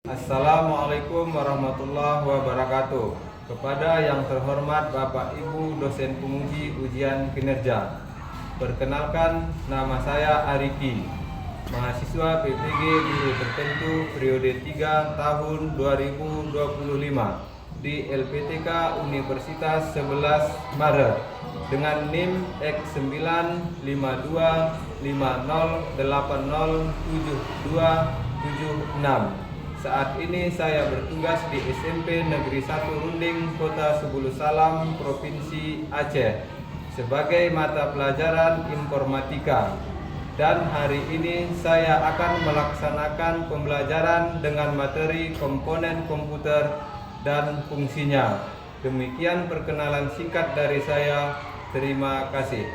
Assalamualaikum warahmatullahi wabarakatuh. Kepada yang terhormat Bapak Ibu dosen penguji ujian kinerja, perkenalkan nama saya Ariki, mahasiswa PPG Guru Tertentu periode 3 tahun 2025 di LPTK Universitas 11 Maret dengan NIM X95250807276. Saat ini saya bertugas di SMP Negeri 1 Runding, Kota Sebulu Salam, Provinsi Aceh sebagai mata pelajaran informatika. Dan hari ini saya akan melaksanakan pembelajaran dengan materi komponen komputer dan fungsinya. Demikian perkenalan singkat dari saya. Terima kasih.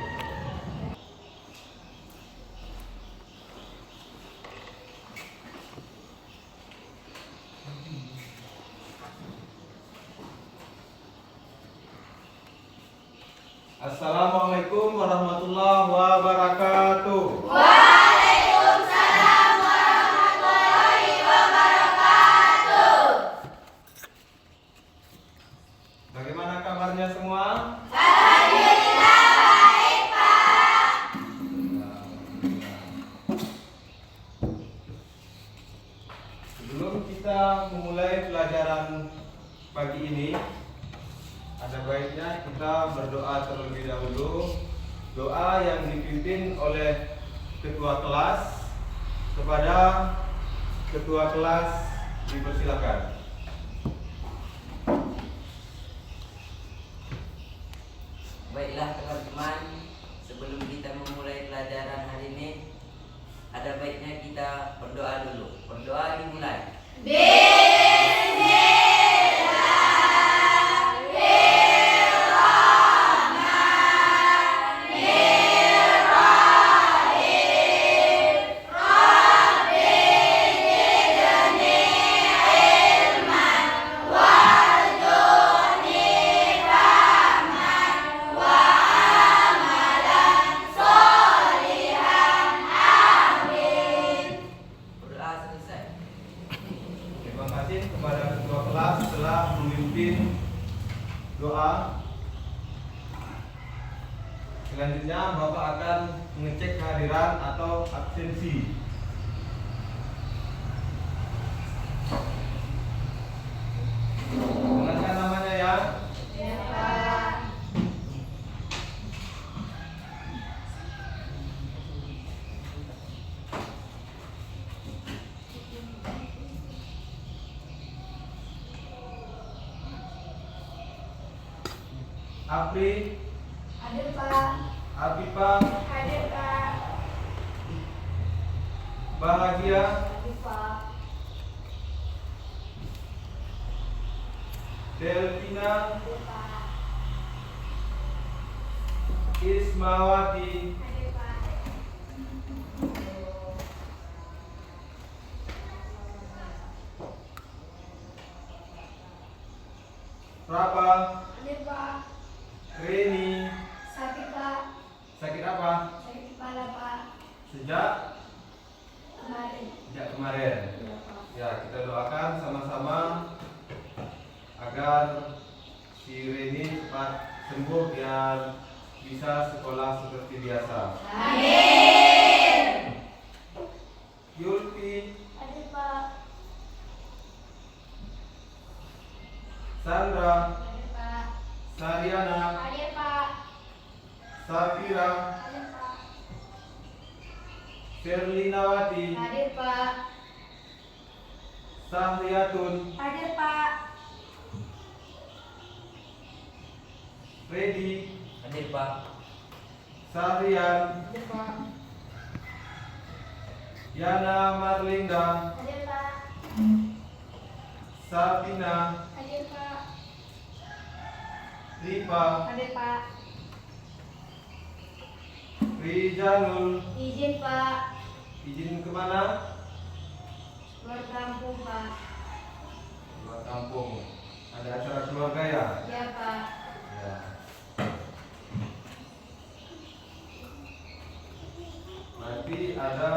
Assalamualaikum warahmatullahi wabarakatuh. Waalaikumsalam warahmatullahi wabarakatuh. Bagaimana kabarnya semua? Alhamdulillah baik, Pak. Sebelum kita memulai pelajaran pagi ini, ada baiknya kita berdoa terlebih dahulu. Doa yang dipimpin oleh ketua kelas. Kepada ketua kelas dipersilakan. Baiklah teman-teman, sebelum kita memulai pelajaran hari ini, ada baiknya kita berdoa dulu. Berdoa dimulai. Berdoa selesai. Terima kasih kepada ketua kelas telah memimpin doa. Selanjutnya Bapak akan mengecek kehadiran atau absensi. Dengarkan namanya ya. Apri, Hadir, Pak. Apipa, Hadir, Pak. Bahagia, Hadir, Pak. Delvina, Hadir, Pak. Ismawati, Hadir, Pak. Rapa, Hadir, Pak. Reni. Sakit, Pak. Sakit apa? Sakit kepala, Pak. Sejak Kemarin. kemarin. Iya, Pak. Ya, kita doakan sama-sama agar si Reni cepat sembuh biar bisa sekolah seperti biasa. Amin. Yulti, Hadir, Pak. Sandra, Hadir, Pak. Sariana, Hadir, Pak. Safira, Hadir, Pak. Ferlinawati, Hadir, Pak. Sahriyatun, Hadir, Pak. Redi, Hadir Pak. Sahrian, Hadir, Pak. Yana Marlinda, Hadir, Pak. Sabina, Hadir, Pak. Rifa, Hadir, Pak. Rijalul. Izin, Pak. Izin kemana? Keluar kampung, Pak. Keluar kampung. Ada acara keluarga ya? Ya, Pak. Ya. Berarti ada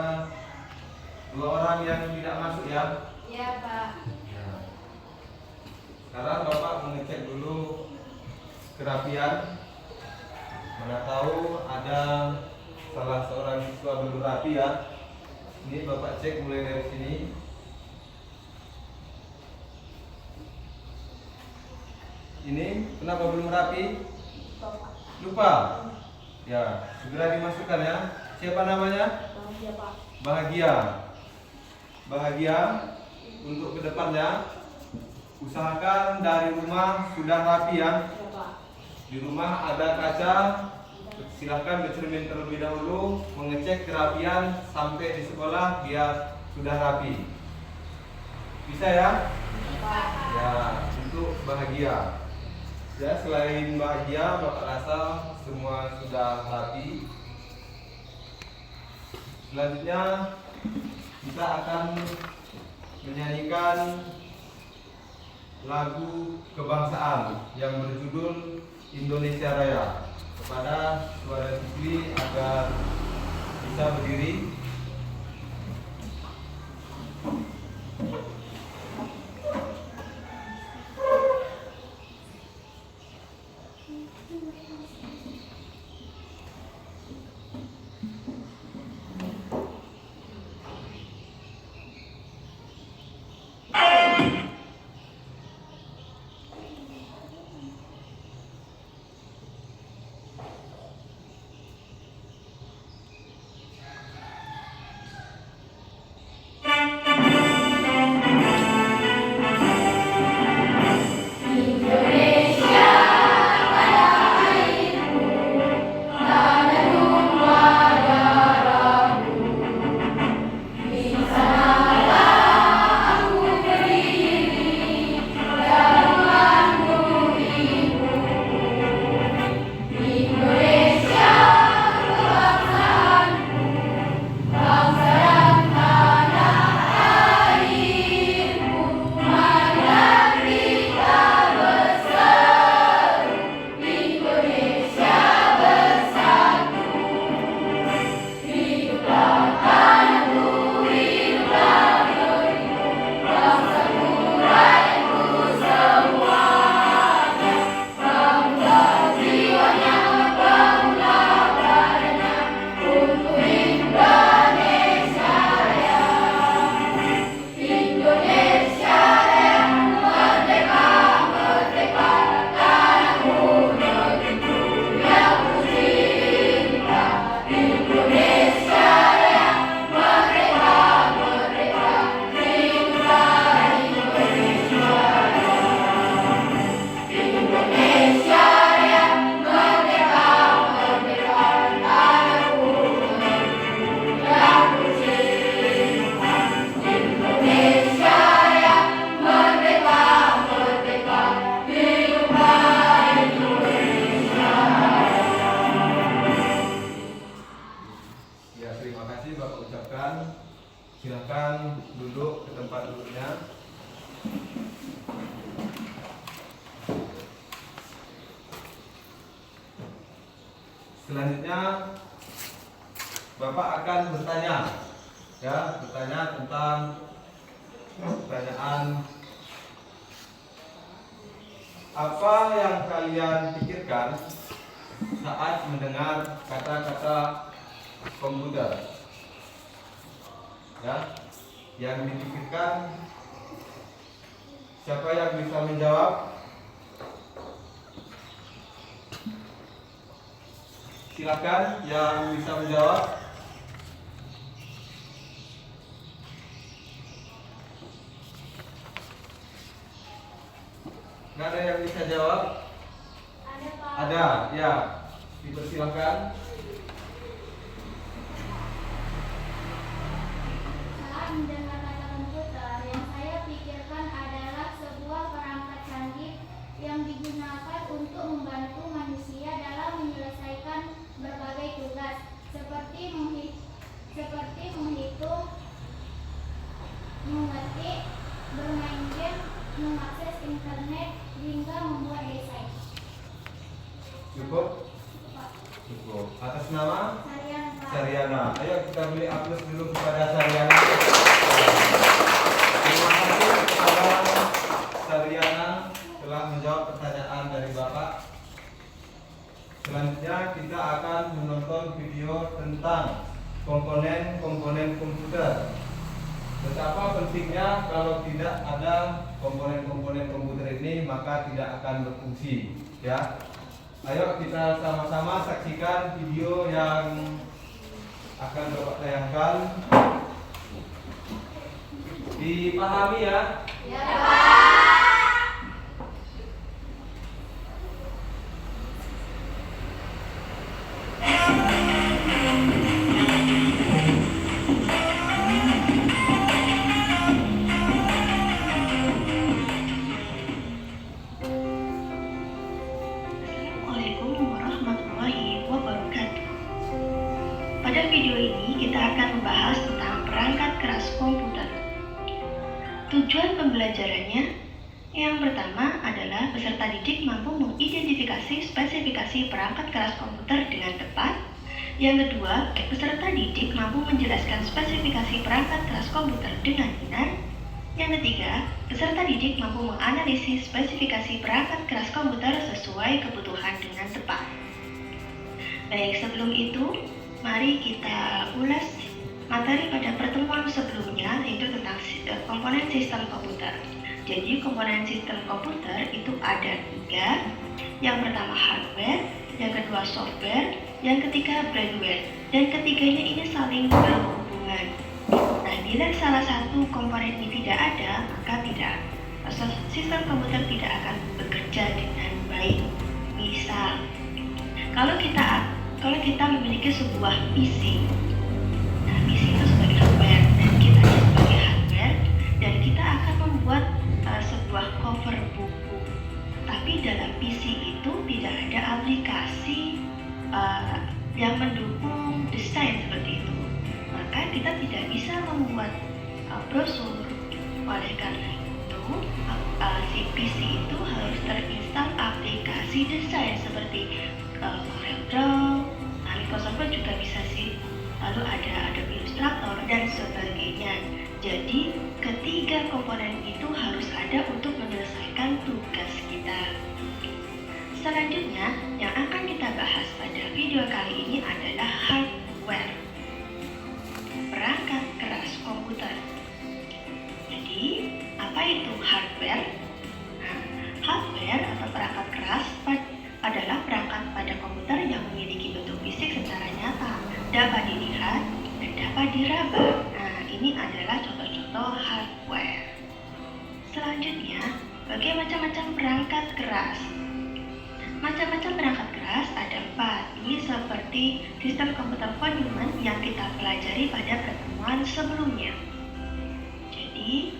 2 orang yang tidak masuk ya. Iya, Pak. Nah, sekarang Bapak mengecek dulu kerapian. Mana tahu ada salah seorang siswa belum rapi ya. Ini Bapak cek mulai dari sini. Ini kenapa belum rapi? Lupa. Ya, segera dimasukkan ya. Siapa namanya? Iya, Pak. Bahagia. Bahagia untuk kedepannya usahakan dari rumah sudah rapi ya. Iya, Pak. Di rumah ada kaca, silahkan bercermin terlebih dahulu, mengecek kerapian sampai di sekolah biar sudah rapi. Bisa ya? Ya, untuk Bahagia. Ya, selain Bahagia, Bapak rasa semua sudah rapi. Selanjutnya kita akan menyanyikan lagu kebangsaan yang berjudul Indonesia Raya. Kepada saudara siswi agar bisa berdiri. Silakan duduk ke tempat duduknya. Selanjutnya Bapak akan bertanya, ya, bertanya tentang pertanyaan apa yang kalian pikirkan saat mendengar kata-kata komputer. Ya, yang dipikirkan, siapa yang bisa menjawab? Silakan yang bisa menjawab. Nggak ada yang bisa jawab? Ada, Pak. Ada, ya. Dipersilakan. Saat mendengar kata komputer, yang saya pikirkan adalah sebuah perangkat canggih yang digunakan untuk membantu manusia dalam menyelesaikan berbagai tugas, seperti menghitung, mengetik, bermain game, mengakses internet, hingga membuat desain. Cukup? Cukup. Atas nama? Sariana, Pak. Sariana. Ayo kita beri aplaus dulu kepada Sariana. Terima kasih. kalau tidak ada komponen-komponen komputer ini maka tidak akan berfungsi, ya. Ayo kita sama-sama saksikan video yang akan Bapak tayangkan. Dipahami ya? Ya, Pak. Assalamualaikum warahmatullahi wabarakatuh. Pada video ini kita akan membahas tentang perangkat keras komputer. Tujuan pembelajarannya yang pertama adalah peserta didik mampu mengidentifikasi spesifikasi perangkat keras komputer dengan tepat. Yang kedua, peserta didik mampu menjelaskan spesifikasi perangkat keras komputer dengan benar. Yang ketiga, peserta didik mampu menganalisis spesifikasi perangkat keras komputer sesuai kebutuhan dengan tepat. Baik, sebelum itu, mari kita ulas materi pada pertemuan sebelumnya, yaitu tentang komponen sistem komputer. Jadi, komponen sistem komputer itu ada 3. Yang pertama hardware, yang kedua software, yang ketiga firmware. Dan ketiganya ini saling berhubungan. Nah, bila salah satu komponen ini tidak ada, maka sistem komputer tidak akan bekerja dengan baik. Misal, kalau kita memiliki sebuah PC, nah PC itu sebagai hardware dan kita sebagai hardware, dan kita akan membuat sebuah cover buku. Tapi dalam PC itu tidak ada aplikasi yang mendukung desain seperti itu. Maka kita tidak bisa membuat brosur. Oleh karena itu, si PC itu harus terinstal aplikasi desain seperti CorelDRAW, Microsoft Word juga bisa sih. Lalu ada Adobe Illustrator dan sebagainya. Jadi ketiga komponen itu harus ada untuk menyelesaikan tugas kita. Selanjutnya, yang akan kita bahas pada video kali ini adalah hardware, perangkat keras komputer. Jadi, apa itu hardware? Nah, hardware atau perangkat keras adalah perangkat pada komputer yang memiliki bentuk fisik secara nyata, dapat dilihat dan dapat diraba. Nah, ini adalah contoh-contoh hardware. Selanjutnya, macam-macam perangkat keras. Macam-macam perangkat keras ada 4. Ini seperti sistem komputer von Neumann yang kita pelajari pada pertemuan sebelumnya. Jadi,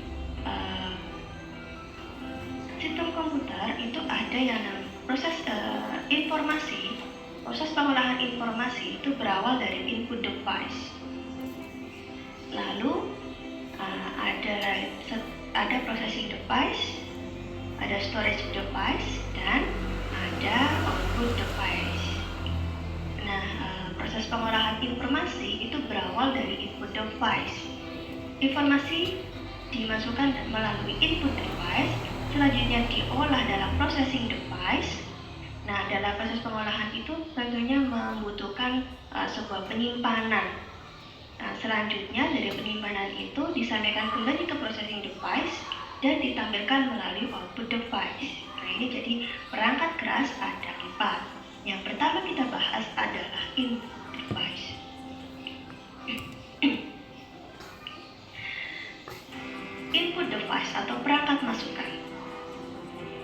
sistem komputer itu ada yang namanya proses informasi. Proses pengolahan informasi itu berawal dari input device. Lalu ada processing device, ada storage device, dan ada output device. Nah, proses pengolahan informasi itu berawal dari input device. Informasi dimasukkan melalui input device, selanjutnya diolah dalam processing device. Nah, dalam proses pengolahan itu tentunya membutuhkan sebuah penyimpanan. Nah, selanjutnya dari penyimpanan itu disampaikan kembali ke processing device dan ditampilkan melalui output device. Nah, ini jadi perangkat keras ada 4. Yang pertama kita bahas adalah input device. Input device atau perangkat masukan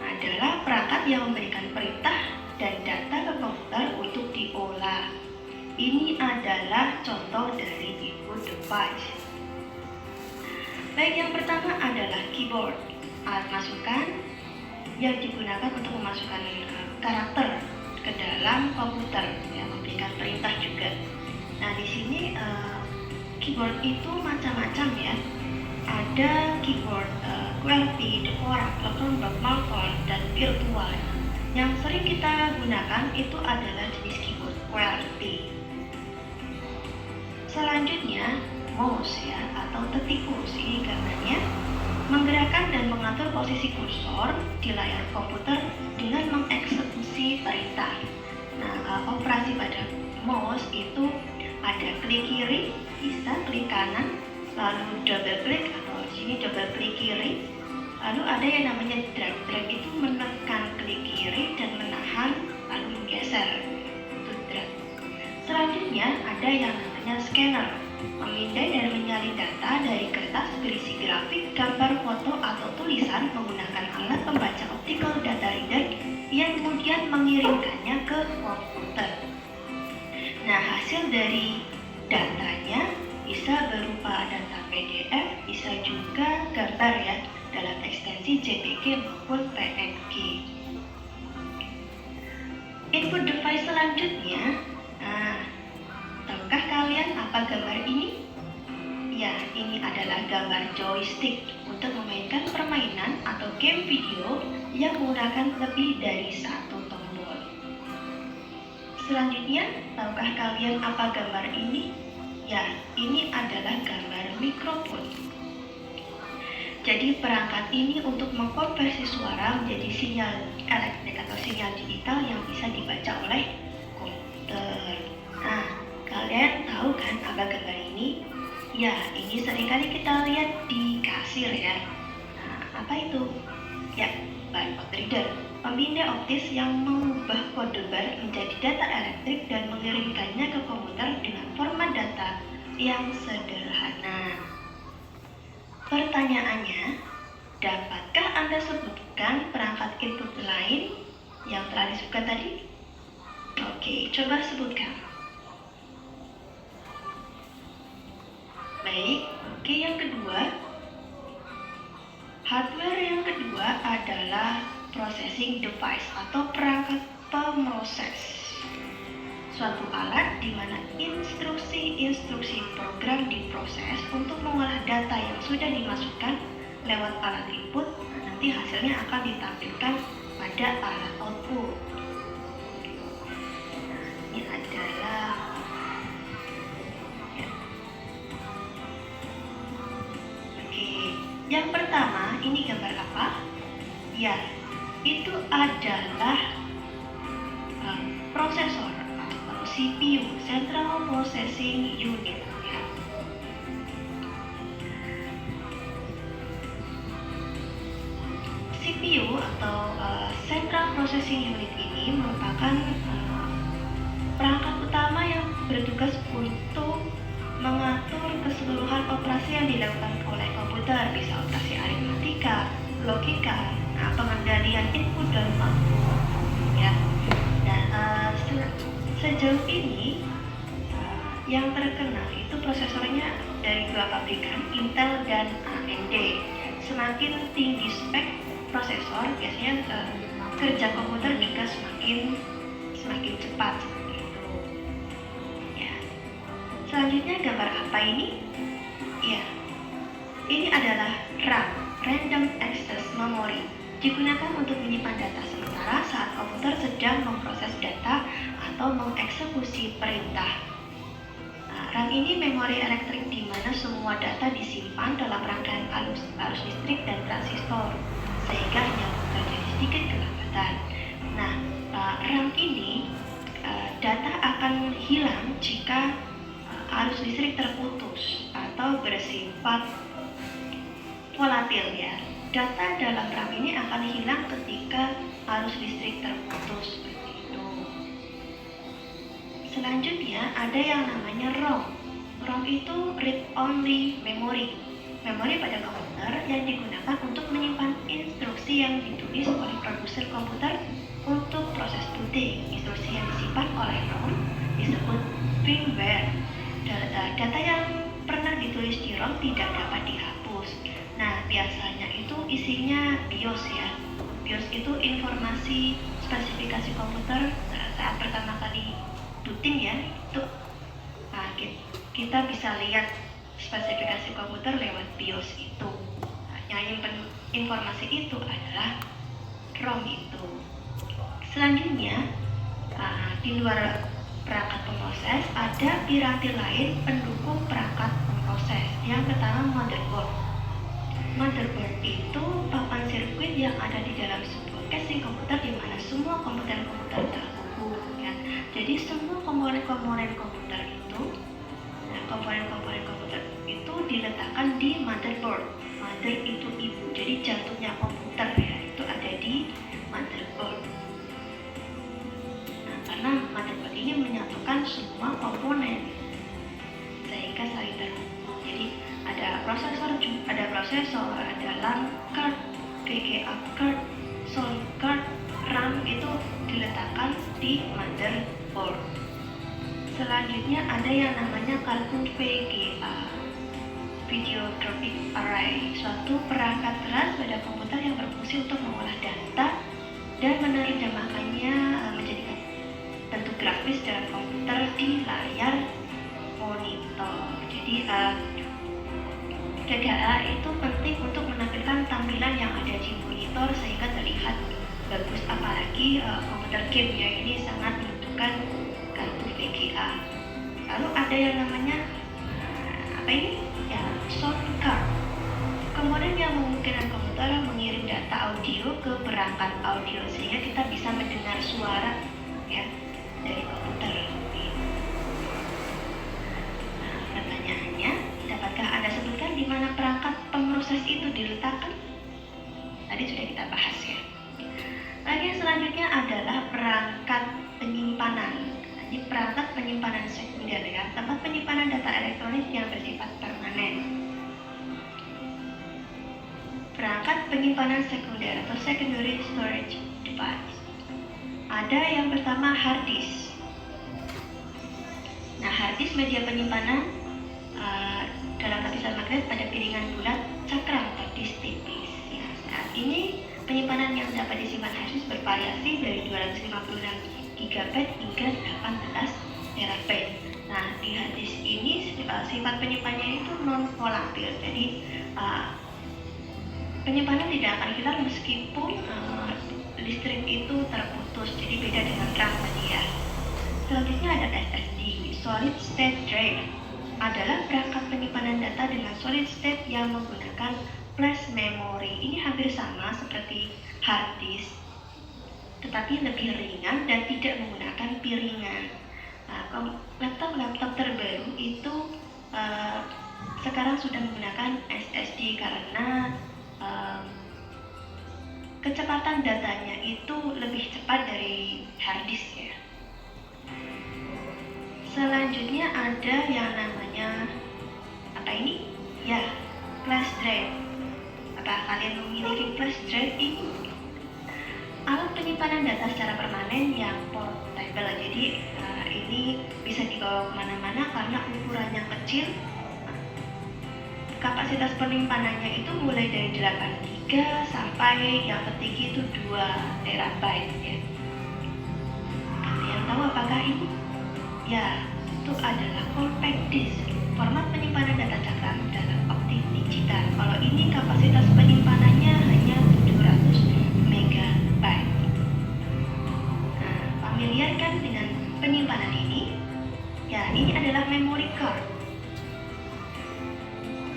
adalah perangkat yang memberikan perintah dan data ke komputer untuk diolah. Ini adalah contoh dari input device. Baik, yang pertama adalah keyboard, alat masukan yang digunakan untuk memasukkan karakter ke dalam komputer, yang memberikan perintah juga. Nah, di sini keyboard itu macam-macam ya. Ada keyboard QWERTY, Dvorak, Luxembourg, Malvern, dan virtual. Yang sering kita gunakan itu adalah jenis keyboard QWERTY. Selanjutnya mouse ya, atau detik kursi. Ini gambarnya menggerakkan dan mengatur posisi kursor di layar komputer dengan mengeksekusi perintah. Nah, operasi pada mouse itu ada klik kiri, bisa klik kanan, lalu double klik atau sini double klik kiri. Lalu ada yang namanya drag. Drag itu menekan klik kiri dan menahan lalu menggeser. Itu drag. Selanjutnya ada yang namanya scanner. Memindai dan menyalin data dari kertas berisi grafik, gambar, foto, atau tulisan menggunakan alat pembaca optical data reader yang kemudian mengirimkannya ke komputer. Nah, hasil dari datanya bisa berupa data PDF, bisa juga gambar ya, dalam ekstensi JPG maupun PNG. Input device selanjutnya, tahukah kalian apa gambar ini? Ya, ini adalah gambar joystick untuk memainkan permainan atau game video yang menggunakan lebih dari satu tombol. Selanjutnya, tahukah kalian apa gambar ini? Ya, ini adalah gambar mikrofon. Jadi perangkat ini untuk mengkonversi suara menjadi sinyal elektrik atau sinyal digital yang bisa dibaca oleh komputer. Nah, kalian tahu kan apa gambar ini? Ya, ini seringkali kita lihat di kasir ya. Nah, apa itu? Ya, barcode reader. Pemindai optis yang mengubah kode bar menjadi data elektrik dan mengirimkannya ke komputer dengan format data yang sederhana. Pertanyaannya, dapatkah Anda sebutkan perangkat input lain yang telah disebutkan tadi? Oke, coba sebutkan. Baik, oke, yang kedua, hardware yang kedua adalah processing device atau perangkat pemroses. Suatu alat di mana instruksi program diproses untuk mengolah data yang sudah dimasukkan lewat alat input, nanti hasilnya akan ditampilkan pada alat output. Ini adalah yang pertama, ini gambar apa? Ya, itu adalah prosesor atau CPU, Central Processing Unit. Ya. CPU atau Central Processing Unit ini merupakan perangkat utama yang bertugas untuk mengatur keseluruhan operasi yang dilakukan oleh komputer, bisa operasi aritmatika, logika, pengendalian input dan output. Ya. Dan sejauh ini yang terkenal itu prosesornya dari dua pabrikan, Intel dan AMD. Semakin tinggi spek prosesor, biasanya kerja komputer juga semakin cepat. Selanjutnya gambar apa ini? Ya, ini adalah RAM, Random Access Memory, digunakan untuk menyimpan data sementara saat komputer sedang memproses data atau mengeksekusi perintah. RAM ini memori elektrik di mana semua data disimpan dalam rangkaian arus listrik dan transistor, sehingga hanya terjadi sedikit kelambatan. Nah, RAM ini data akan hilang jika arus listrik terputus atau bersifat volatil ya. Data dalam RAM ini akan hilang ketika arus listrik terputus, seperti itu. Selanjutnya ada yang namanya ROM. ROM itu read only memory. Memori pada komputer yang digunakan untuk menyimpan instruksi yang ditulis oleh produser komputer untuk proses booting. Instruksi yang disimpan oleh ROM disebut firmware. Data yang pernah ditulis di ROM tidak dapat dihapus. Nah, biasanya itu isinya BIOS ya. BIOS itu informasi spesifikasi komputer saat pertama kali booting ya. Itu kita bisa lihat spesifikasi komputer lewat BIOS itu. Yang nyimpen informasi itu adalah ROM itu. Selanjutnya, di luar perangkat pemroses, ada piranti lain pendukung perangkat pemroses. Yang pertama motherboard. Motherboard itu papan sirkuit yang ada di dalam sebuah casing komputer di mana semua komponen-komputer terhubung. Ya. Jadi semua komponen-komponen komputer itu diletakkan di motherboard. mother itu ibu, jadi jantungnya komputer ya, itu ada di motherboard. Nah, karena motherboard ini menyatukan semua komponen sehingga saling terhubung. Jadi ada prosesor, ada LAN card, VGA card, sound card, RAM itu diletakkan di motherboard. Selanjutnya ada yang namanya kartu VGA, Video Graphic Array, suatu perangkat keras pada komputer yang berfungsi untuk mengolah data dan menerjemahkannya menjadi bentuk grafis dalam komputer di layar monitor. Jadi VGA itu penting untuk menampilkan tampilan yang ada di monitor sehingga terlihat bagus, apalagi komputer game ya, ini sangat membutuhkan kartu VGA. Lalu ada yang namanya apa ini? Ya, sound card. Komponen yang memungkinkan komputer mengirim data audio ke perangkat audio sehingga kita bisa mendengar suara ya dari komputer. Nah, pertanyaannya, dapatkah Anda sebutkan di mana perangkat pemroses itu diletakkan? Tadi sudah kita bahas ya. Lagi yang selanjutnya adalah perangkat penyimpanan. Ini perangkat penyimpanan sekunder ya, tempat penyimpanan data elektronik yang bersifat permanen. Perangkat penyimpanan sekunder atau secondary storage device. Ada yang pertama hard disk. Nah, hard disk media penyimpanan dalam lapisan magnet pada piringan bulat cakram atau disk tipis. Ya, saat ini penyimpanan yang dapat disimpan hard disk bervariasi dari 256 GB hingga 18 TB. Nah, di hard disk ini sifat penyimpanannya itu non volatil. Jadi penyimpanan tidak akan hilang meskipun listrik itu terputus. Jadi beda dengan RAM tadi ya. Selanjutnya ada SSD, Solid State Drive. Adalah perangkat penyimpanan data dengan solid state yang menggunakan flash memory. Ini hampir sama seperti hard disk, tetapi lebih ringan dan tidak menggunakan piringan. Nah, laptop terbaru itu sekarang sudah menggunakan SSD karena kecepatan datanya itu lebih cepat dari hard disk ya. Selanjutnya ada yang namanya apa ini? Ya, flash drive. Apa kalian memiliki flash drive ini? Alat penyimpanan data secara permanen yang portable. Jadi ini bisa dibawa kemana-mana karena ukurannya kecil. Kapasitas penyimpanannya itu mulai dari 8 GB sampai yang tertinggi itu 2 TB ya. Kalian tahu apakah ini? Ya, itu adalah compact disk, format penyimpanan data cakram dalam optik digital. Kalau ini kapasitas penyimpanannya hanya 700 MB. Nah, familiar kan dengan penyimpanan ini? Ya, ini adalah memory card.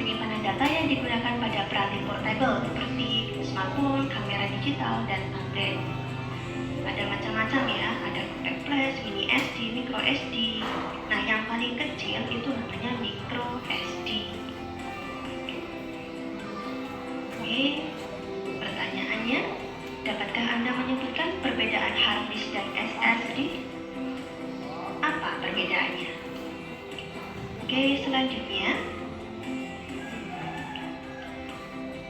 Penyimpanan data yang digunakan pada perangkat portable seperti smartphone, kamera digital, dan tablet. Ada macam-macam ya, ada compact flash, mini SD, micro SD. Nah, yang paling kecil itu namanya micro SD. Oke, pertanyaannya, dapatkah Anda menyebutkan perbedaan hard disk dan SSD? Apa perbedaannya? Oke, selanjutnya,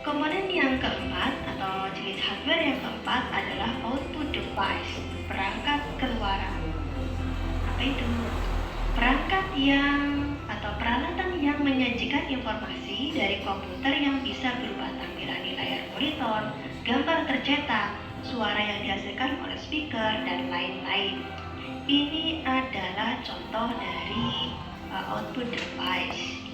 komponen yang keempat atau jenis hardware yang keempat adalah output device, perangkat keluaran. Apa itu? Perangkat yang atau peralatan yang menyajikan informasi dari komputer yang bisa berupa tampilan di layar monitor, gambar tercetak, suara yang dihasilkan oleh speaker, dan lain-lain. Ini adalah contoh dari output device.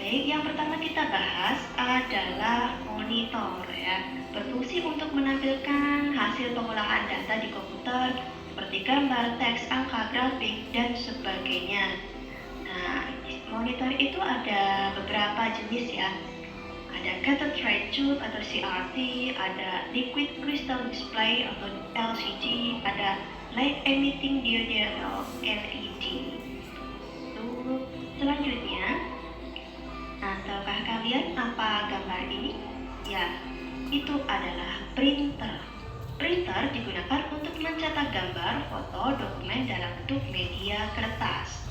Baik, yang pertama kita bahas adalah monitor ya. Berfungsi untuk menampilkan hasil pengolahan data di komputer seperti gambar, teks, angka, grafik, dan sebagainya. Nah, monitor itu ada beberapa jenis ya. Ada cathode ray tube atau CRT, ada liquid crystal display atau LCD, ada light emitting diode atau LED. Lalu selanjutnya saat ini? Ya, itu adalah printer. Printer digunakan untuk mencetak gambar, foto, dokumen dalam bentuk media kertas.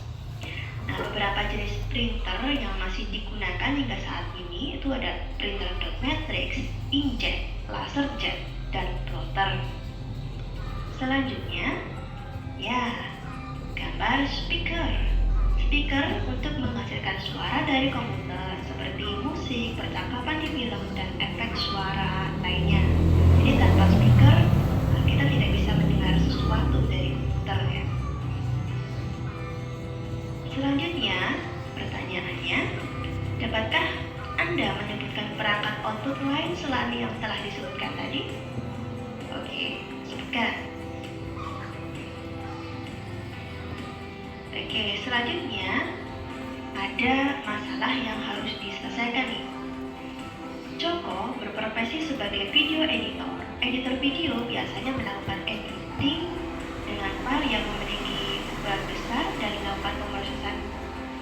Nah, beberapa jenis printer yang masih digunakan hingga saat ini itu ada printer dot matrix, inkjet, laserjet, dan plotter. Selanjutnya, ya, gambar speaker. Speaker untuk menghasilkan suara dari komputer seperti musik, percakapan di film, dan efek suara lainnya. Jadi tanpa speaker, kita tidak bisa mendengar sesuatu dari komputer ya. Selanjutnya, pertanyaannya, dapatkah Anda menyebutkan perangkat output lain selain yang telah disebutkan tadi? Oke, sebutkan. Oke, selanjutnya ada masalah yang harus diselesaikan nih. Joko berprofesi sebagai video editor. Editor video biasanya melakukan editing dengan file yang memiliki ukuran besar dan melakukan pemrosesan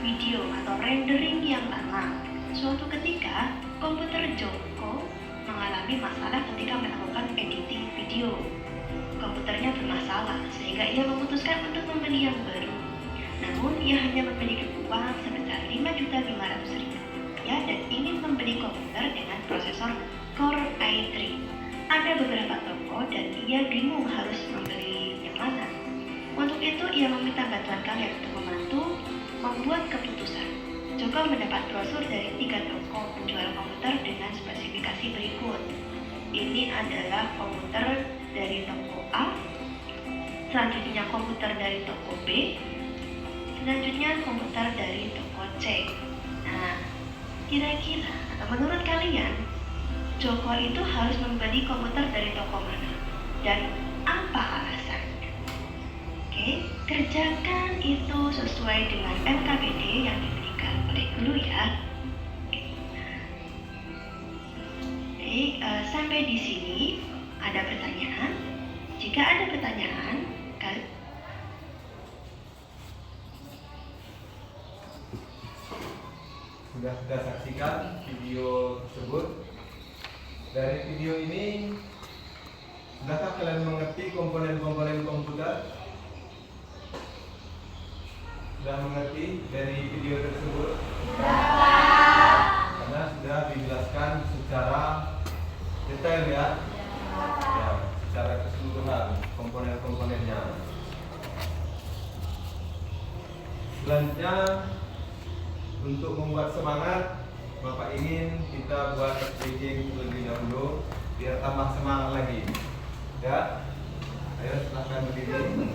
video atau rendering yang lama. Suatu ketika, komputer Joko mengalami masalah ketika melakukan editing video. Komputernya bermasalah sehingga ia memutuskan untuk membeli yang baru. Namun, ia hanya memiliki uang sebesar 5.500.000 rupiah dan ingin membeli komputer dengan prosesor Core i3. Ada beberapa toko dan ia bingung harus membeli yang mana. Untuk itu, ia meminta bantuan kalian untuk membantu membuat keputusan. Joko mendapat brosur dari 3 toko penjual komputer dengan spesifikasi berikut. Ini adalah komputer dari toko A, selanjutnya komputer dari toko B, selanjutnya komputer dari toko C. Nah, kira-kira atau menurut kalian, Joko itu harus membeli komputer dari toko mana? Dan apa alasannya? Oke, kerjakan itu sesuai dengan LKPD yang diberikan oleh guru ya. Oke, sampai di sini ada pertanyaan. Jika ada pertanyaan, sudah kita saksikan video tersebut. Dari video ini, sudahkah kalian mengerti komponen-komponen komputer? Sudah mengerti dari video tersebut? Karena sudah dijelaskan secara detail ya, secara keseluruhan komponen-komponennya. Selanjutnya, untuk membuat semangat, Bapak ingin kita buat speaking terlebih dahulu biar tambah semangat lagi. Ya, ayo silahkan berdiri.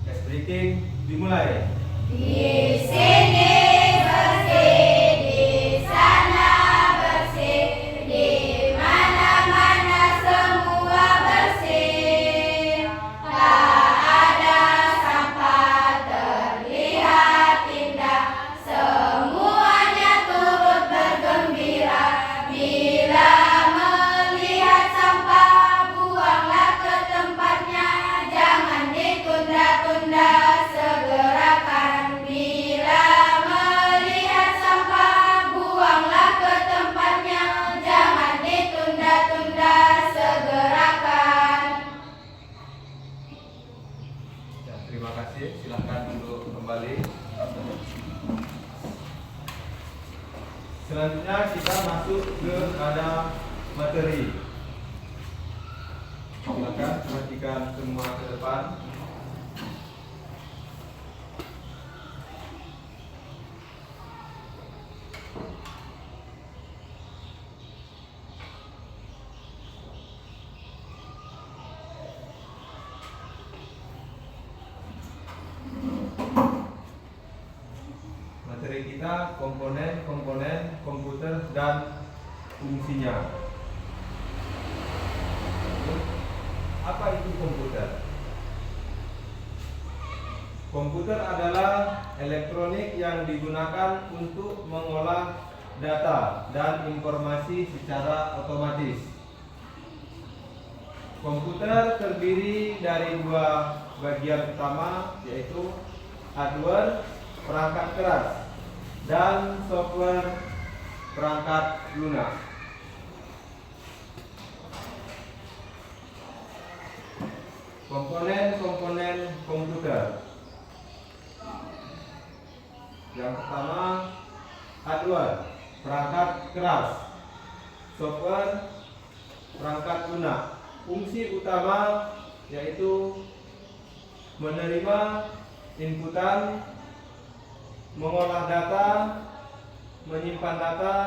Speaking dimulai. Di sini bersih, di sana bersih, di mana-mana semua bersih. Tak ada sampah terlihat indah, semuanya turut bergembira. Bila melihat sampah, buanglah ke tempatnya, jangan ditunda-tunda, segerakan. Bila melihat sampah, buanglah ke tempatnya, jangan ditunda-tunda, segerakan. Ya, terima kasih. Silahkan untuk kembali. Selanjutnya kita masuk ke ada materi. Silakan perhatikan semua ke depan. Materi kita komponen-komponen komputer dan fungsinya. Apa itu komputer? Komputer adalah elektronik yang digunakan untuk mengolah data dan informasi secara otomatis. Komputer terdiri dari dua bagian utama, yaitu hardware perangkat keras dan software perangkat lunak. Komponen-komponen komputer. Yang pertama, hardware perangkat keras, software perangkat lunak. Fungsi utama yaitu menerima inputan, mengolah data, menyimpan data,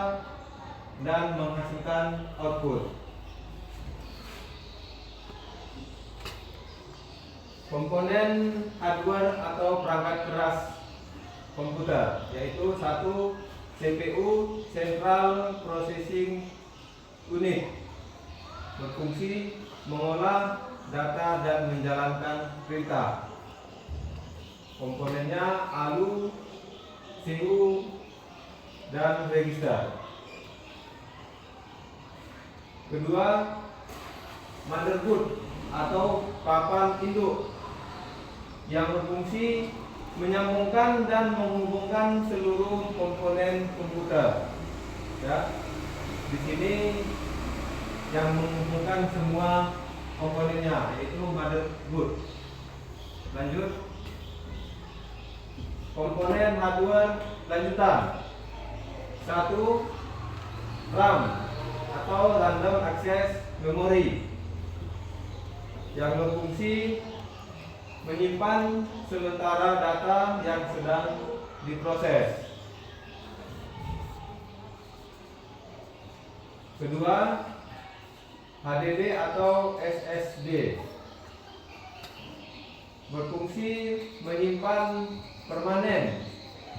dan menghasilkan output. Komponen hardware atau perangkat keras komputer yaitu 1. CPU Central Processing Unit, berfungsi mengolah data dan menjalankan perintah. Komponennya ALU, CU, dan register. Kedua, motherboard atau papan induk yang berfungsi menyambungkan dan menghubungkan seluruh komponen komputer. Ya, di sini yang menghubungkan semua komponennya yaitu motherboard. Lanjut, komponen hardware lanjutan. 1. RAM atau random access memory yang berfungsi menyimpan sementara data yang sedang diproses. Kedua, HDD atau SSD berfungsi menyimpan permanen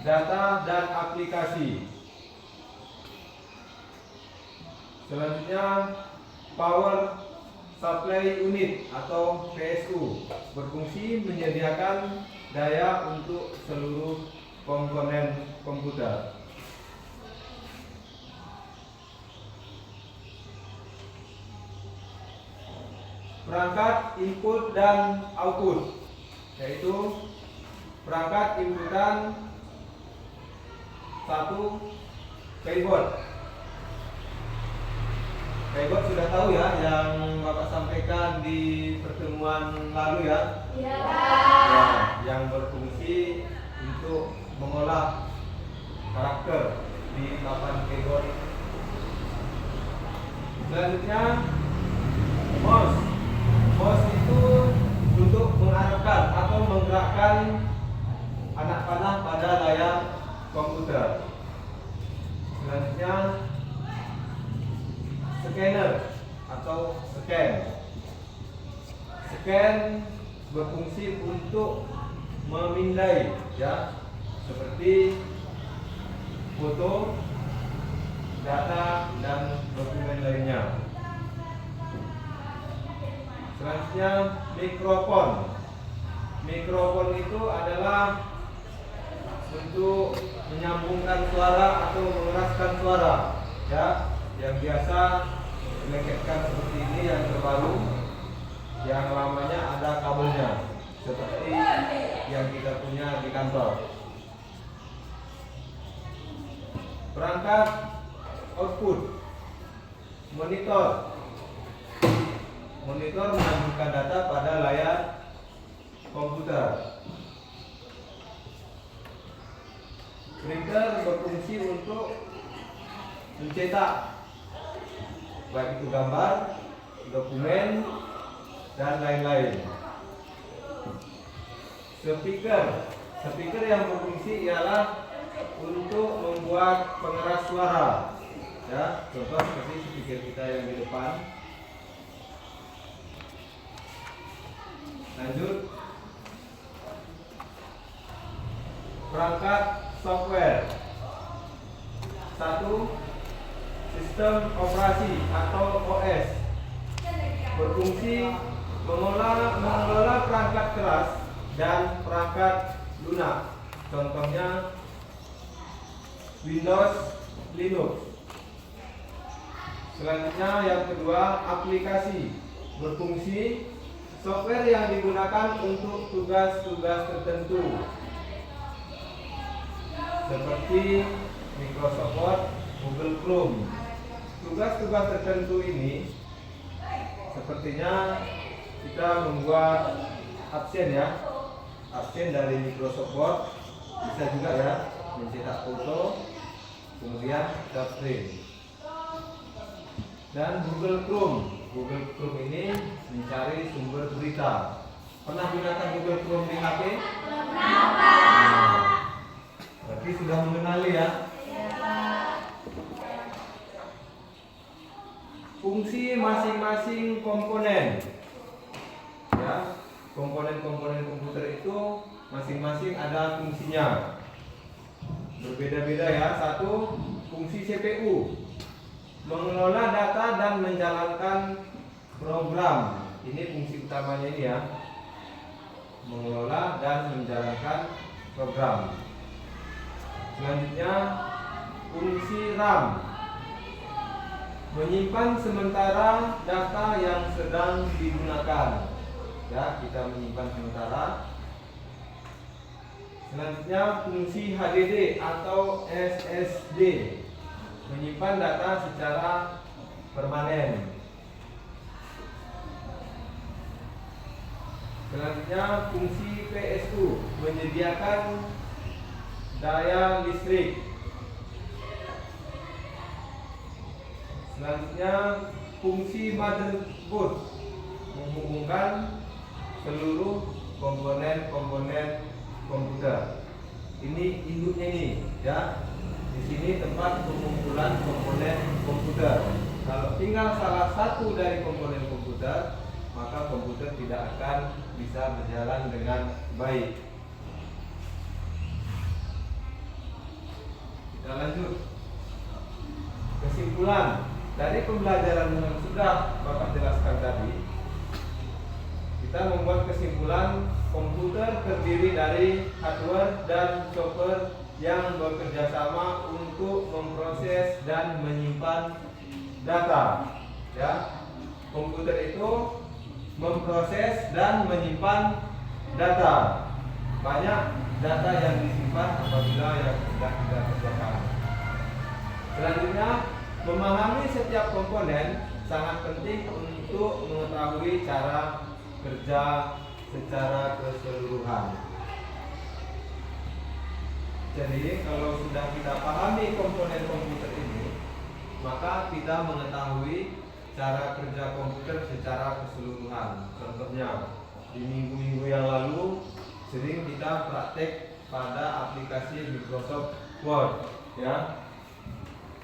data dan aplikasi. Selanjutnya, Power Supply Unit atau PSU berfungsi menyediakan daya untuk seluruh komponen komputer. Perangkat input dan output yaitu perangkat inputan. 1. Keyboard. Keyboard sudah tahu ya, yang Bapak sampaikan di pertemuan lalu ya. Iya. Ya, yang berfungsi untuk mengolah karakter di papan keyboard. Selanjutnya, mouse. Mouse itu untuk mengarahkan atau menggerakkan anak panah pada layar komputer. Selanjutnya, scanner atau scan. Scan berfungsi untuk memindai ya, seperti foto, data, dan dokumen lainnya. Selanjutnya, mikrofon. Mikrofon itu adalah untuk menyambungkan suara atau mengeraskan suara ya, yang biasa dileketkan seperti ini, yang terbaru, yang lamanya ada kabelnya seperti yang kita punya di kantor. Perangkat output. Monitor. Monitor menyambungkan data pada layar komputer. Printer berfungsi untuk mencetak baik itu gambar, dokumen, dan lain-lain. Speaker yang berfungsi ialah untuk membuat pengeras suara ya, contoh seperti speaker kita yang di depan. Lanjut, perangkat software. 1. Sistem operasi atau OS berfungsi mengelola perangkat keras dan perangkat lunak. Contohnya Windows, Linux. Selanjutnya yang kedua, aplikasi. berfungsi, software yang digunakan untuk tugas-tugas tertentu seperti Microsoft Word, Google Chrome. Tugas-tugas tertentu ini sepertinya kita membuat absen ya, absen dari Microsoft Word, bisa juga ya mencetak foto, kemudian kita print. Dan Google Chrome ini mencari sumber berita. Pernah gunakan Google Chrome di HP? Berarti sudah mengenali ya. Fungsi masing-masing komponen. Ya, komponen-komponen komputer itu masing-masing ada fungsinya. Berbeda-beda ya. Satu, fungsi CPU. Mengelola data dan menjalankan program. Ini fungsi utamanya ini ya. Mengelola dan menjalankan program. Selanjutnya fungsi RAM. Menyimpan sementara data yang sedang digunakan. Ya, kita menyimpan sementara. Selanjutnya fungsi HDD atau SSD. Menyimpan data secara permanen. Selanjutnya fungsi PSU, menyediakan daya listrik. Selanjutnya fungsi motherboard, menghubungkan seluruh komponen-komponen komputer. Ini induknya ini ya. Di sini tempat pengumpulan komponen komputer. Kalau tinggal salah satu dari komponen komputer, maka komputer tidak akan bisa berjalan dengan baik. Kita lanjut. Kesimpulan dari pembelajaran yang sudah Bapak jelaskan tadi, kita membuat kesimpulan komputer terdiri dari hardware dan software yang bekerja sama untuk memproses dan menyimpan data. Ya, komputer itu memproses dan menyimpan data. Banyak data yang disimpan apabila yang sudah kita kerjakan. Selanjutnya, memahami setiap komponen sangat penting untuk mengetahui cara kerja secara keseluruhan. Jadi kalau sudah kita pahami komponen komputer ini, maka kita mengetahui cara kerja komputer secara keseluruhan. Contohnya, di minggu-minggu yang lalu sering kita praktek pada aplikasi Microsoft Word, ya.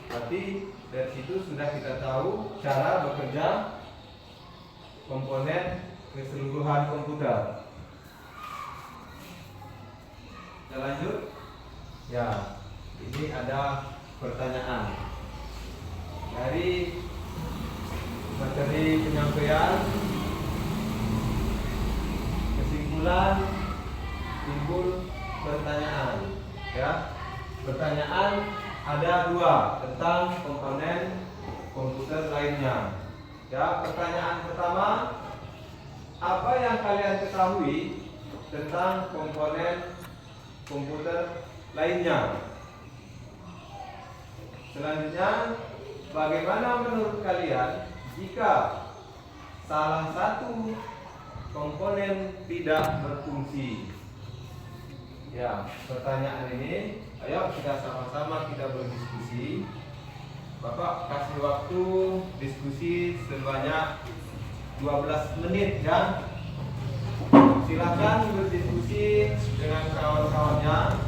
Berarti dari situ sudah kita tahu cara bekerja komponen keseluruhan komputer. Kita lanjut. Ya, ini ada pertanyaan dari materi penyampaian. Kesimpulan timbul pertanyaan. Ya, pertanyaan ada dua tentang komponen komputer lainnya. Ya, pertanyaan pertama, apa yang kalian ketahui tentang komponen komputer lainnya? Selanjutnya, bagaimana menurut kalian jika salah satu komponen tidak berfungsi? Ya, pertanyaan ini, ayo kita sama-sama kita berdiskusi. Bapak kasih waktu diskusi sebanyak 12 menit ya. Silakan berdiskusi dengan kawan-kawannya.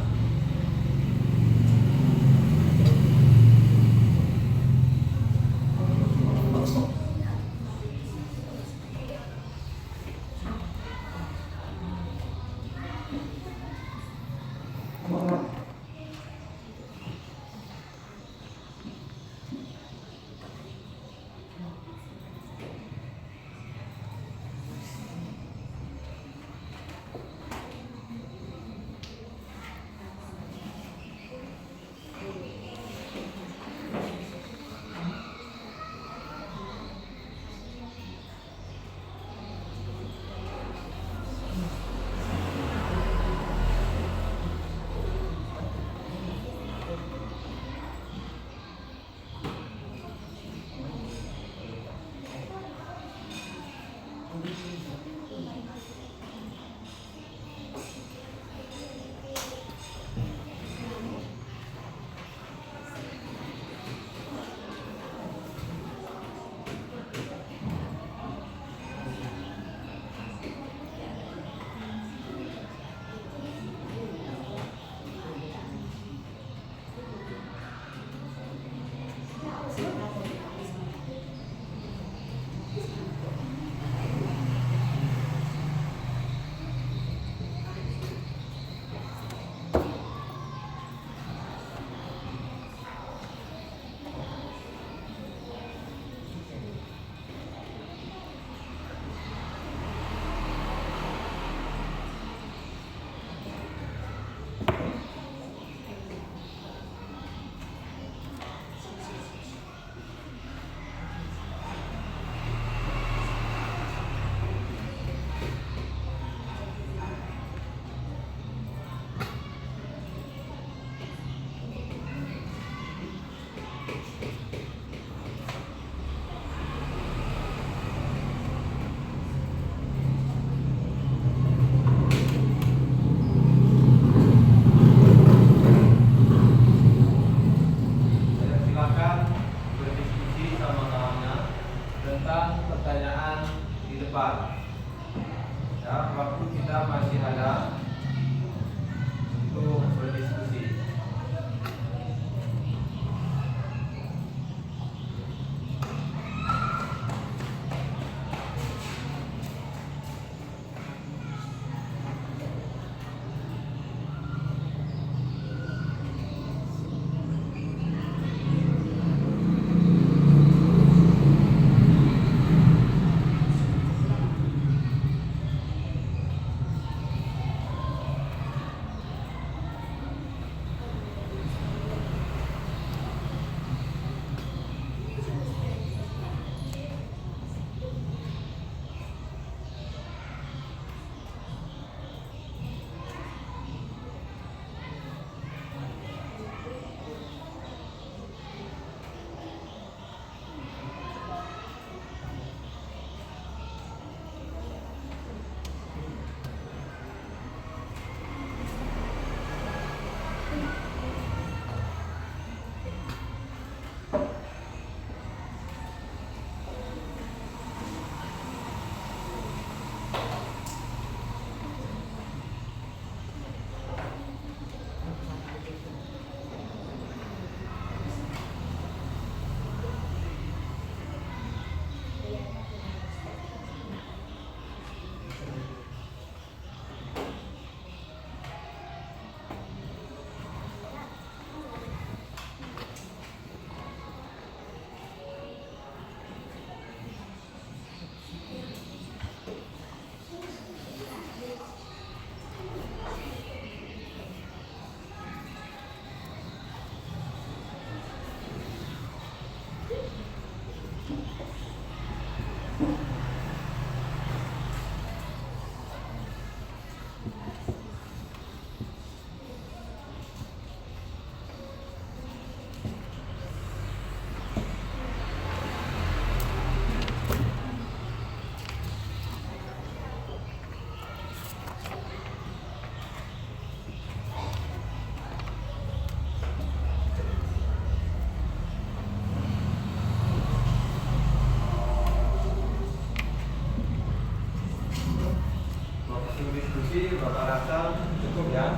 Bapak rasa cukup ya.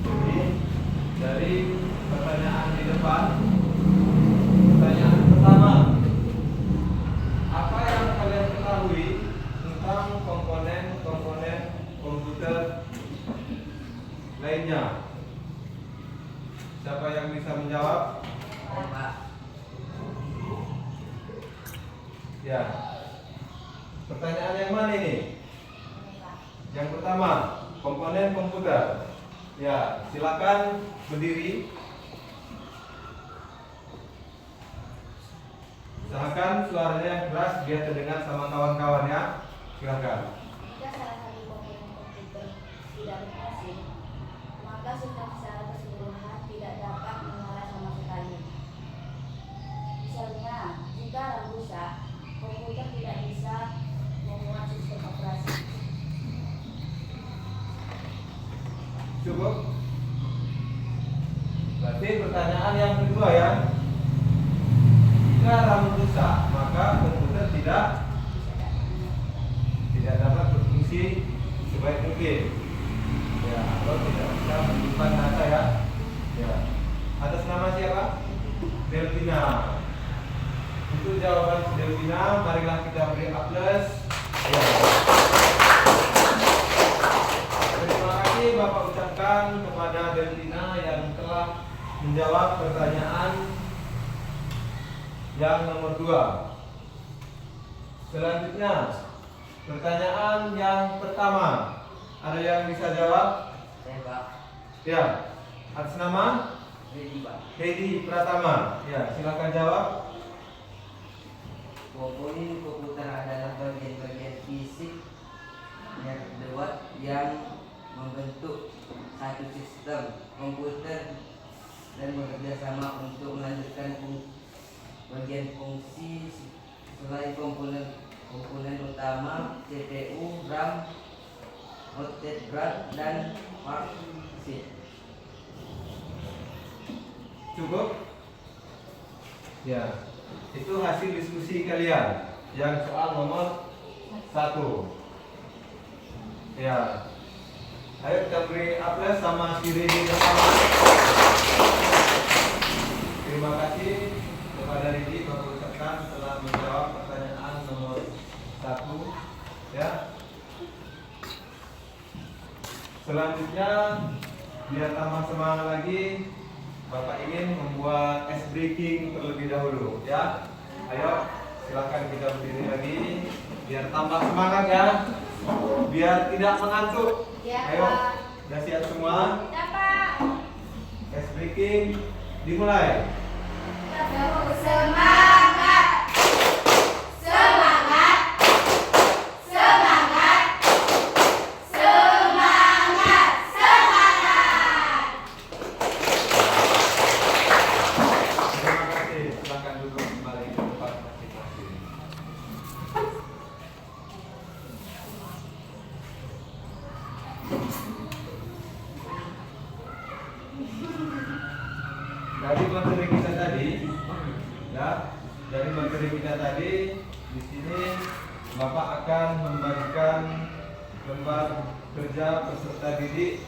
Jadi dari pertanyaan di depan, pertanyaan pertama, apa yang kalian ketahui tentang komponen-komponen komputer lainnya? Siapa yang bisa menjawab? Pak. Ya. Pertanyaan yang mana ini? Yang pertama, komponen komputer. Ya, silakan berdiri. Usahakan suaranya keras biar terdengar sama kawan-kawan ya. Silakan. Jika salah satu komponen komputer tidak berfungsi, maka sistem secara keseluruhan tidak dapat menyala sama sekali. Misalnya, jika RAM rusak, komputer tidak bisa memuat sistem operasi. Cukup. Berarti pertanyaan yang kedua ya. Jika RAM rusak, maka komputer tidak dapat berfungsi sebaik mungkin. Ya, atau tidak bisa menyimpan data ya. Ya. Atas nama siapa? Delvina. Untuk jawaban Delvina, marilah kita beri A+. Ya. Terima kasih Bapak ucapkan kepada Delvina yang telah menjawab pertanyaan yang nomor 2. Selanjutnya, pertanyaan yang pertama. Ada yang bisa jawab? Saya Pak. Ya. Atas nama Jadi Pak. Hedi Pratama. Ya, silakan jawab. Komponen komputer adalah bagian-bagian fisik yang membentuk satu sistem komputer dan bekerja sama untuk melanjutkan bagian fungsi. Selain komponen utama CPU, RAM, motherboard dan market. Cukup? Ya. Itu hasil diskusi kalian yang soal nomor 1. Ya. Ayo kita beri A+ sama si Redi bersama. Terima kasih kepada Redi Bapak ucapkan telah menjawab pertanyaan nomor 1. Ya. Selanjutnya biar tambah semangat lagi, Bapak ingin membuat ice breaking terlebih dahulu ya. Ayo silakan kita berdiri lagi biar tambah semangat ya. Biar tidak mengantuk. Ya, Ayo, Pak. udah siap semua? Dapat. Ice breaking dimulai. Semangat. Semangat. Semangat. Semangat. Semangat. Terima kasih. Silakan duduk kembali ke tempat masing-masing. Dari materi kita tadi, ya, dari materi kita tadi, di sini Bapak akan membagikan lembar kerja peserta didik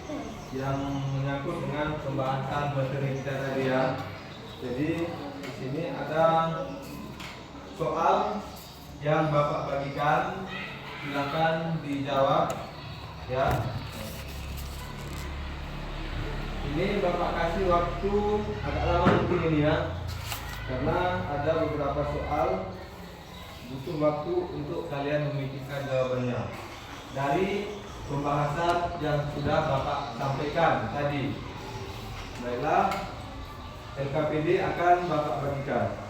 yang menyangkut dengan pembahasan materi kita tadi ya. Jadi di sini ada soal yang Bapak bagikan, silakan dijawab ya. Ini Bapak kasih waktu agak lama mungkin ini ya, karena ada beberapa soal butuh waktu untuk kalian memikirkan jawabannya dari pembahasan yang sudah Bapak sampaikan tadi. Baiklah, LKPD akan Bapak bagikan.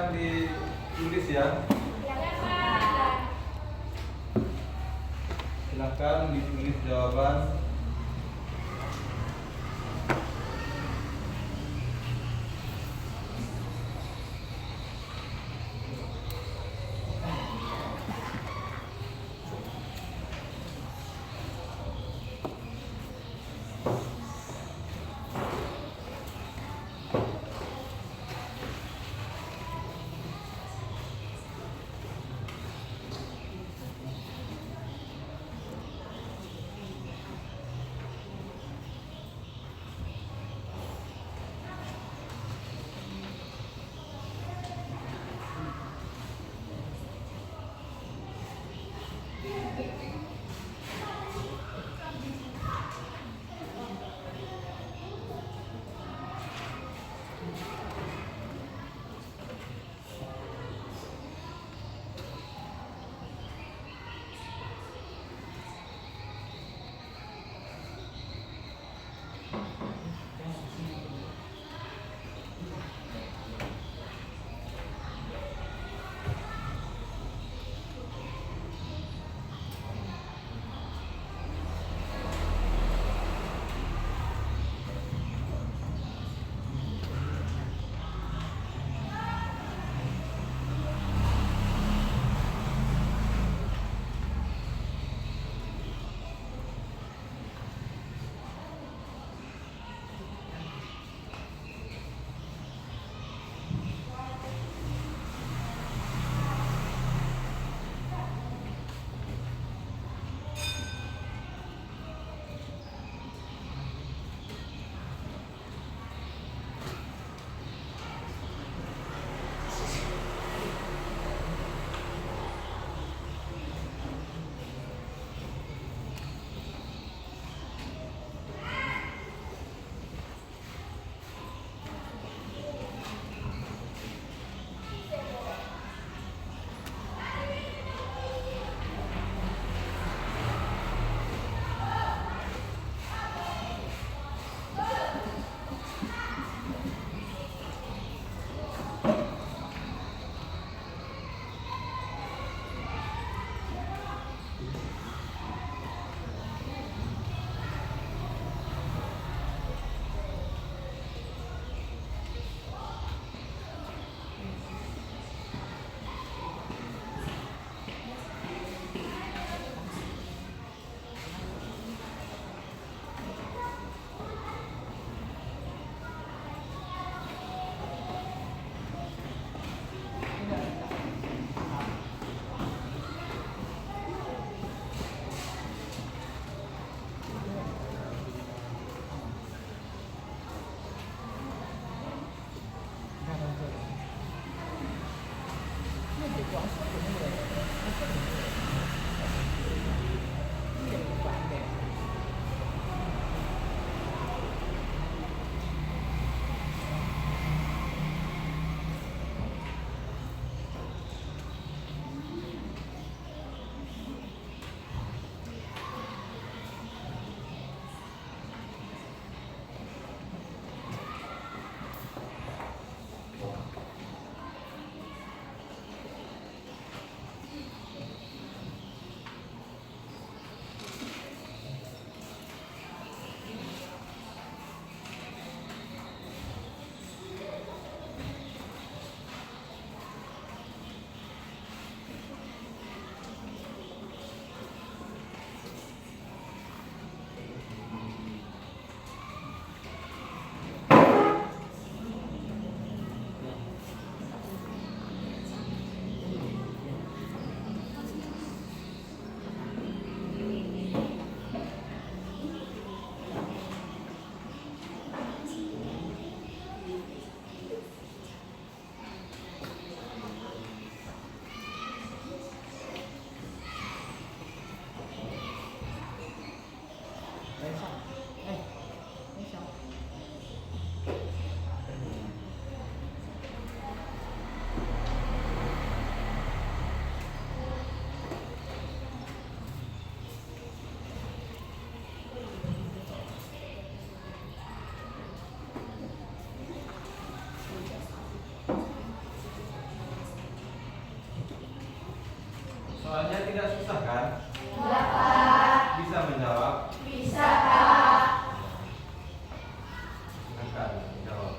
silakan ditulis ya. Silakan ditulis jawaban. Silakan jawab.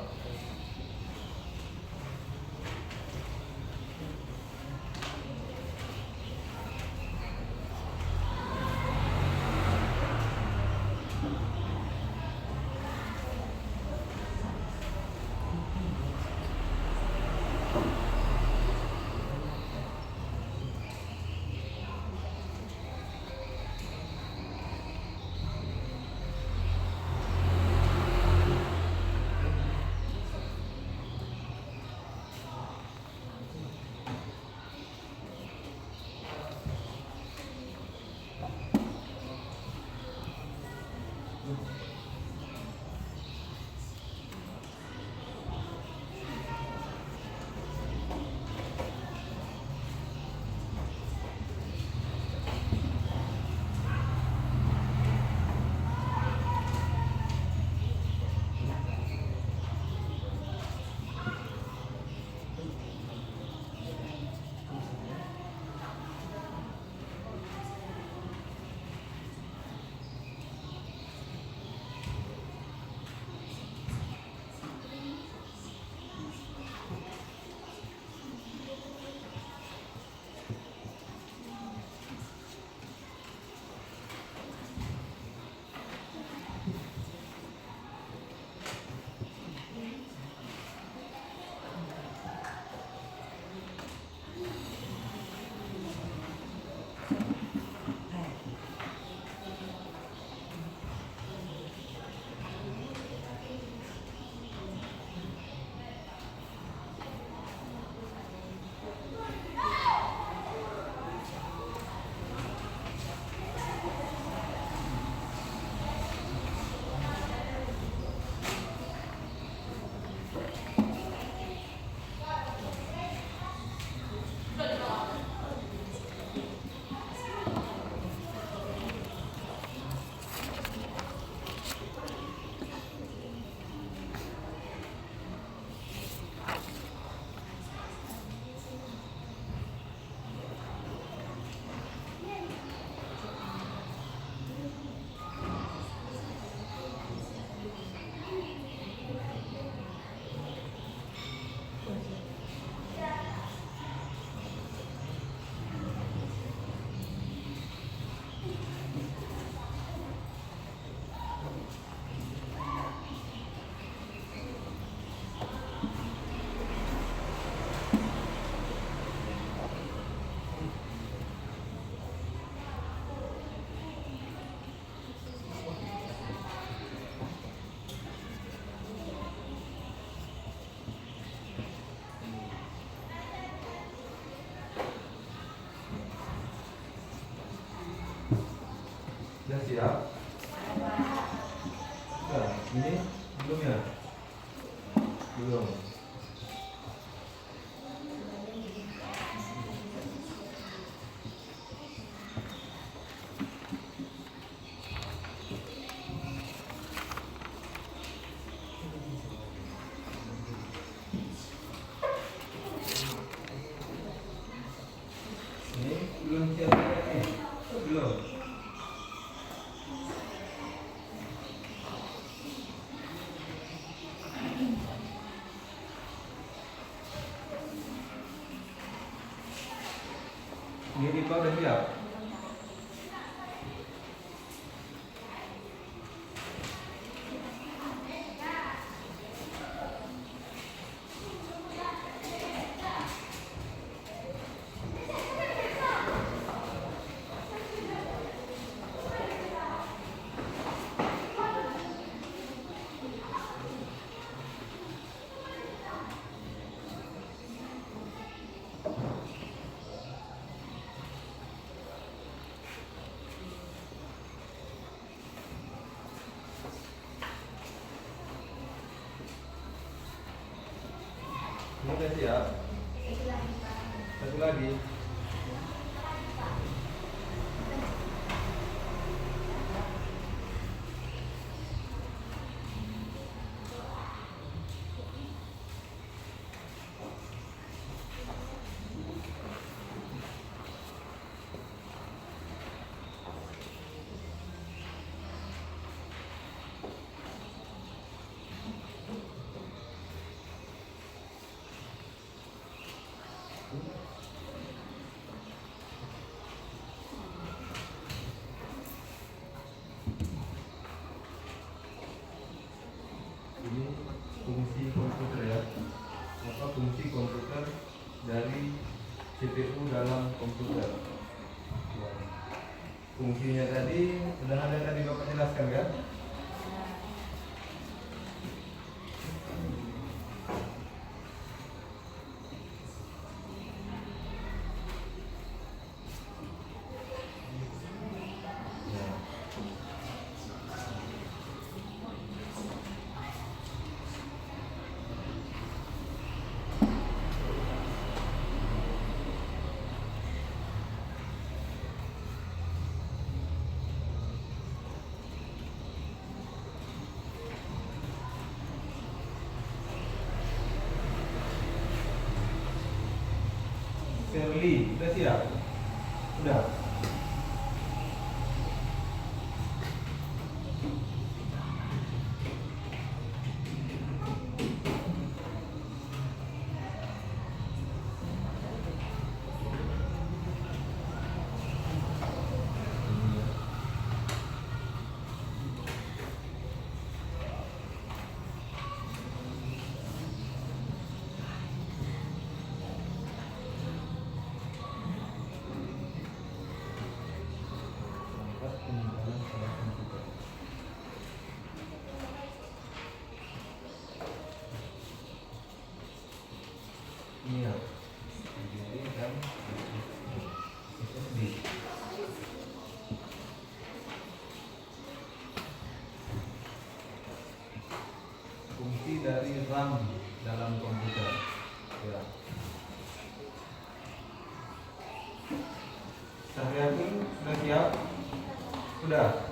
Sudah siap? Sudah, ini belum ya? Belum. Ini belum siap nih? Belum. Ini Dipa udah siap? Ini udah siap? Satu lagi. fungsi komputer ya. Apa fungsi komputer dari CPU dalam komputer. Fungsinya tadi sudah ada tadi Bapak jelaskan kan? Shirley, sudah siap? Sudah. Iya. Jadi kan SSD. Fungsi dari RAM dalam komputer. Ya. Saryatul sudah siap? Sudah.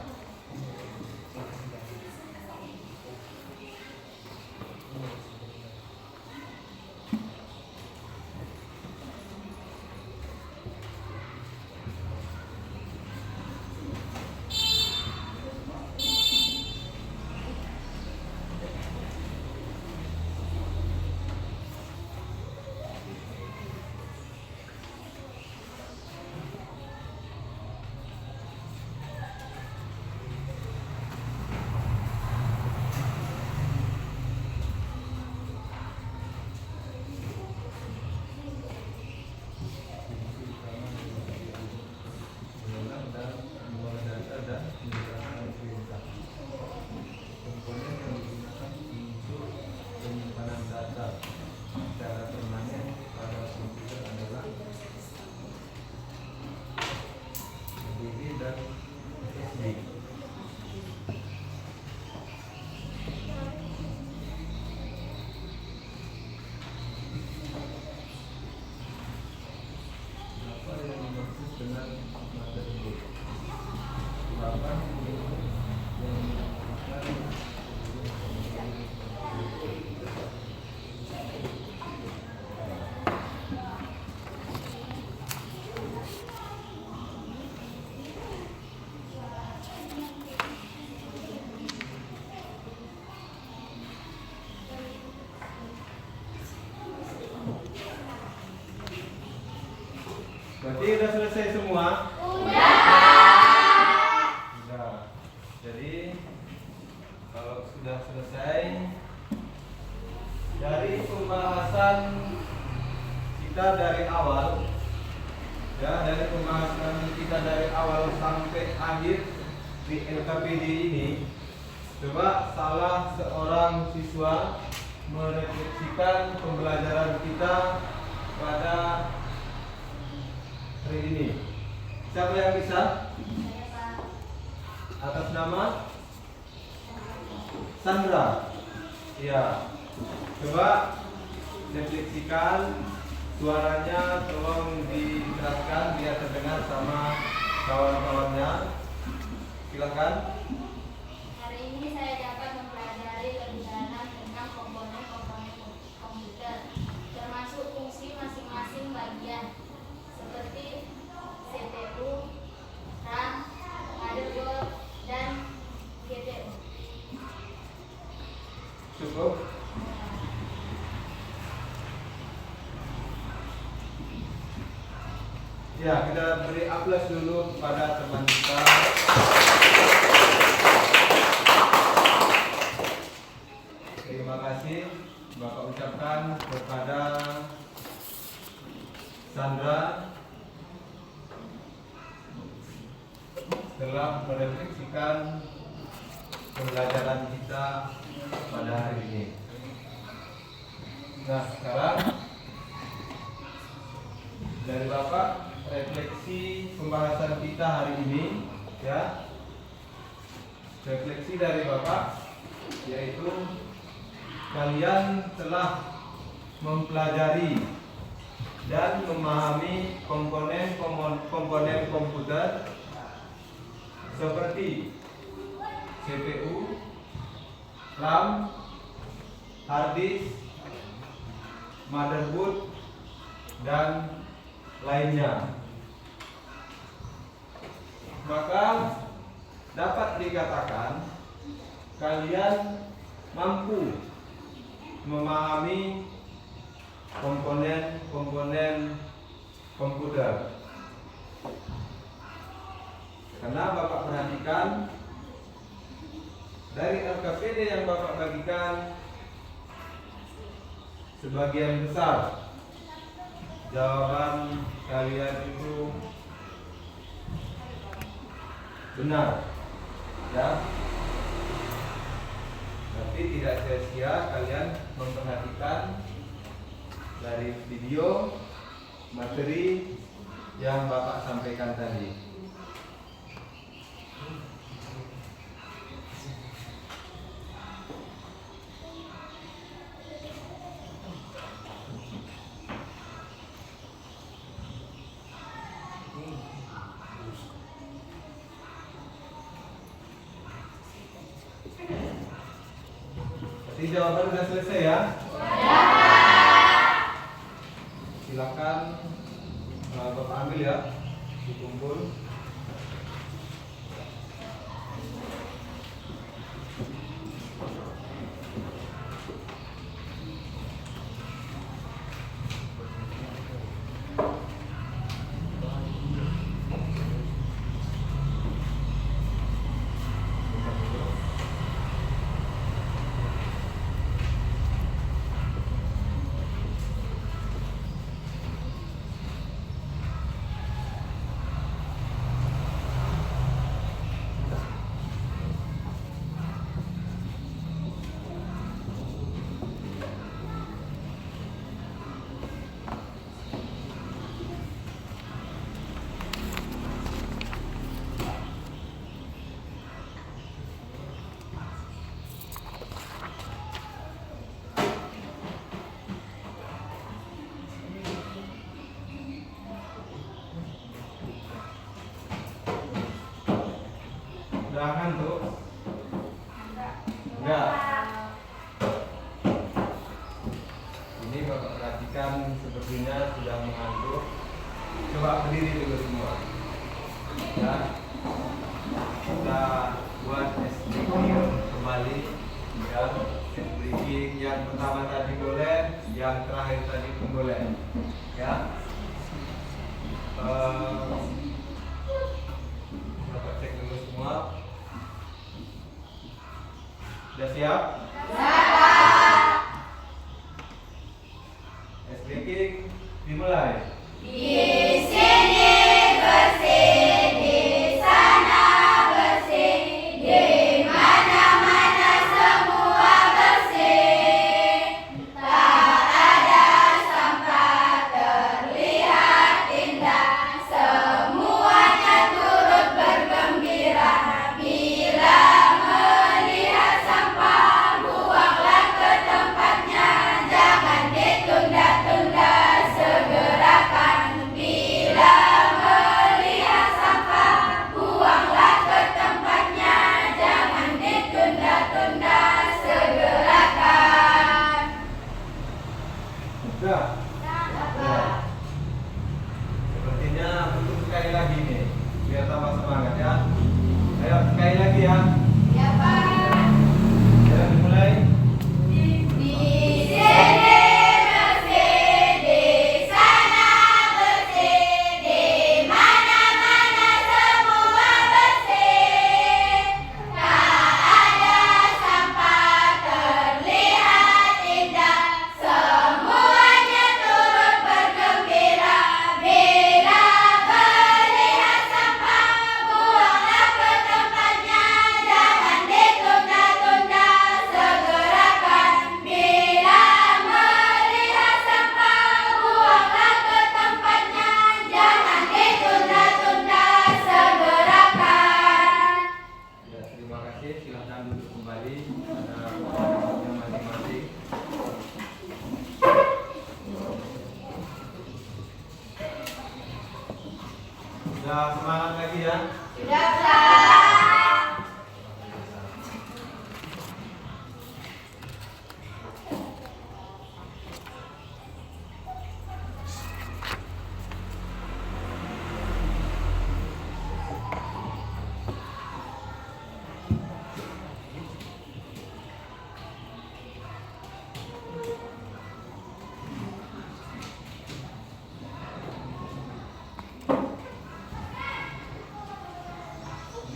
Berarti udah selesai semua? Sudah. Jadi kalau sudah selesai dari pembahasan kita dari awal, ya dari pembahasan kita dari awal sampai akhir di LKPD ini, coba salah seorang siswa merefleksikan pembelajaran kita pada hari ini. Siapa yang bisa? Atas nama Sandra. Ya. Coba refleksikan, suaranya tolong dikeraskan biar terdengar sama kawan-kawannya. Silakan. Hari ini saya dapat mempelajari lebih dalam tentang komponen-komponen komputer, termasuk fungsi masing-masing bagian, seperti CPU, RAM, motherboard, dan GPU. Cukup. Ya, kita beri aplaus dulu kepada teman kita. Oke. terima kasih Bapak ucapkan kepada Sandra telah merefleksikan pembelajaran kita pada hari ini. Nah, sekarang dari Bapak refleksi pembahasan kita hari ini, ya. Refleksi dari Bapak yaitu kalian telah mempelajari dan memahami komponen komputer seperti CPU, RAM, hard disk, motherboard, dan lainnya. Maka dapat dikatakan kalian mampu memahami komponen komputer. Karena Bapak perhatikan dari LKPD yang Bapak bagikan, sebagian besar jawaban kalian itu benar, ya. Tapi tidak sia-sia kalian memperhatikan dari video materi yang Bapak sampaikan tadi. Jadi jawaban sudah selesai ya? Silakan Bapak ambil ya, dikumpul. Udah ngantuk? Enggak. Ini Bapak perhatikan sepertinya sudah mengantuk. Coba berdiri dulu semua. Ya. Kita buat SDQ kembali. Ya. SDQ yang pertama tadi boleh, yang terakhir tadi pun boleh. Ya. Bapak cek dulu semua. Sudah siap? Siap. SDQ dimulai. Di sini bersih, di sana bersih, di mana-mana semua bersih. Tak ada sampah, terlihat indah, semuanya turut bergembira bila melihat sampah Sudah semangat lagi ya? Sudah, Pak.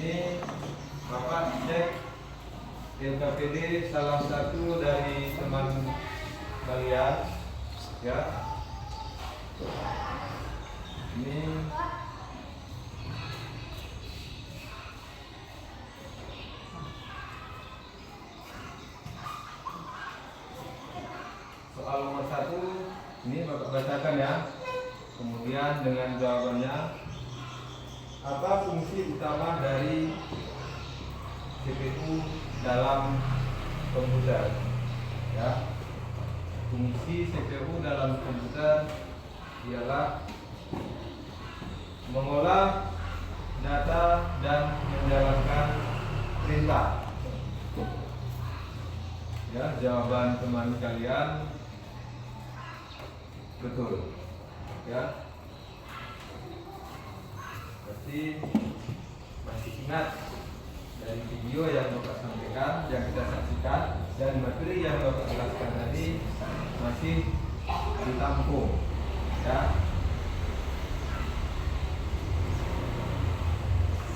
Ini Bapak cek LKPD salah satu dari teman kalian ya. Ini soal nomor 1, ini Bapak bacakan ya. Kemudian dengan jawabannya, apa fungsi utama dari CPU dalam komputer? Ya, fungsi CPU dalam komputer ialah mengolah data dan menjalankan perintah. Ya, jawaban teman kalian betul. Ya, berarti masih ingat dari video yang Bapak sampaikan, yang kita saksikan, dan materi yang Bapak jelaskan tadi masih ditampung ya.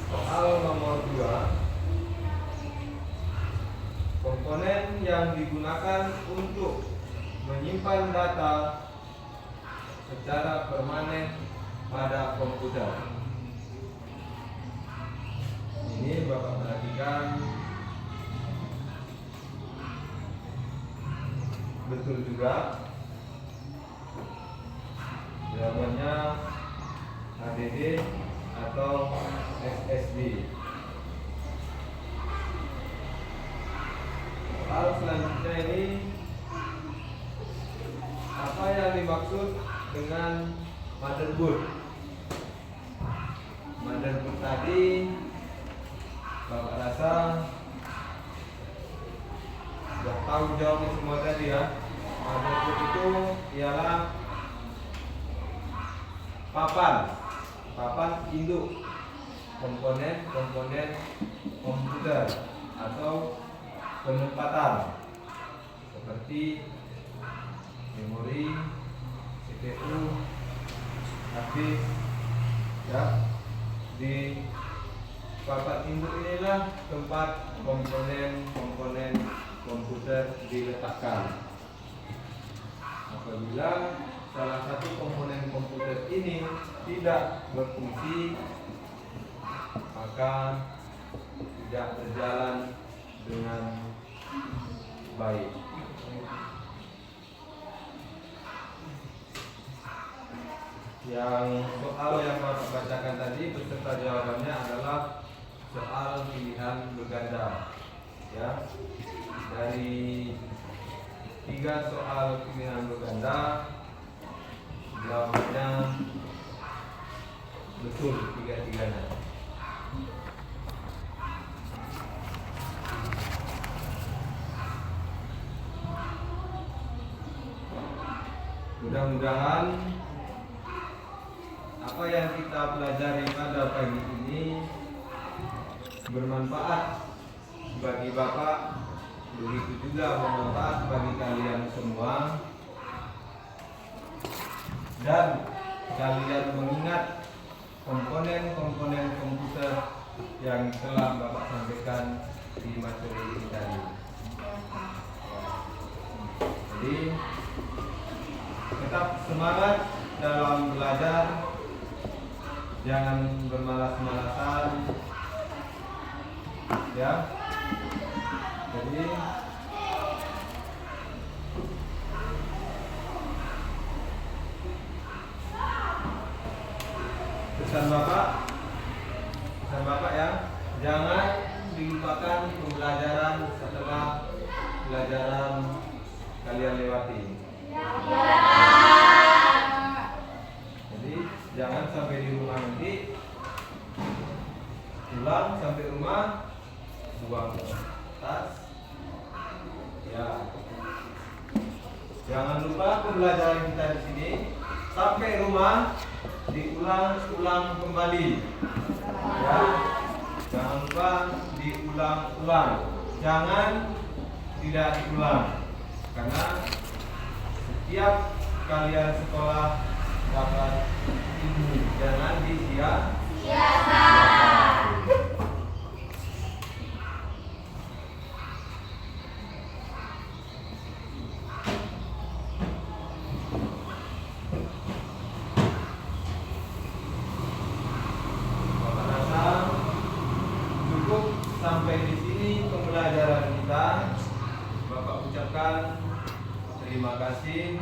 Soal nomor 2, komponen yang digunakan untuk menyimpan data secara permanen pada komputer. Ini Bapak perhatikan betul juga. Jawabannya HDD atau SSD. Soal selanjutnya ini, apa yang dimaksud dengan motherboard? Motherboard tadi Bapak rasa sudah tahu jawabnya semua tadi ya. Motherboard itu ialah papan induk komponen komputer atau penempatan seperti memori, CPU, harddisk ya. Di papan induk inilah tempat komponen komputer diletakkan. Apabila salah satu komponen komputer ini tidak berfungsi, maka tidak berjalan dengan baik. Yang soal yang Bapak bacakan tadi beserta jawabannya adalah soal pilihan berganda ya. Dari 3 soal pilihan berganda, jawabannya betul 3-tiganya. Mudah-mudahan apa yang kita pelajari pada pagi ini bermanfaat bagi Bapak, begitu juga bermanfaat bagi kalian semua, dan kalian mengingat komponen komputer yang telah Bapak sampaikan di materi ini tadi. Jadi tetap semangat dalam belajar, jangan bermalas-malasan ya. Jadi pesan Bapak ya, jangan dilupakan pembelajaran setelah pelajaran kalian lewati. Jadi jangan sampai di rumah nanti Pulang sampai rumah, buang tas. Ya. Jangan lupa pembelajaran kita di sini sampai rumah diulang-ulang kembali. Ya. Jangan lupa diulang-ulang. Jangan tidak diulang. Karena setiap kalian sekolah dapat ilmu. Jangan disia-siakan. Bapak rasa cukup sampai di sini pembelajaran kita. Bapak ucapkan terima kasih.